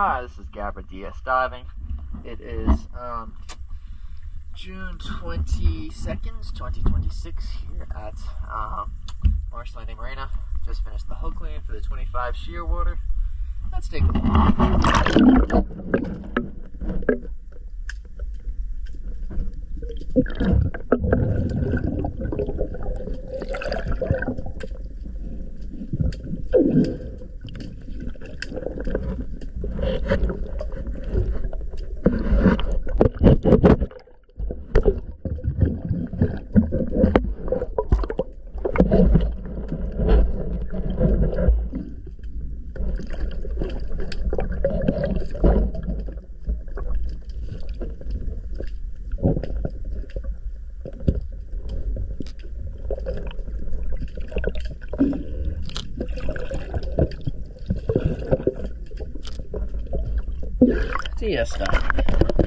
Hi, this is Gabra DS Diving. It is June 22nd, 2026 here at Marsh Landing Marina. Just finished the hull clean for the 25 Shearwater. Let's take a look. DS Diving.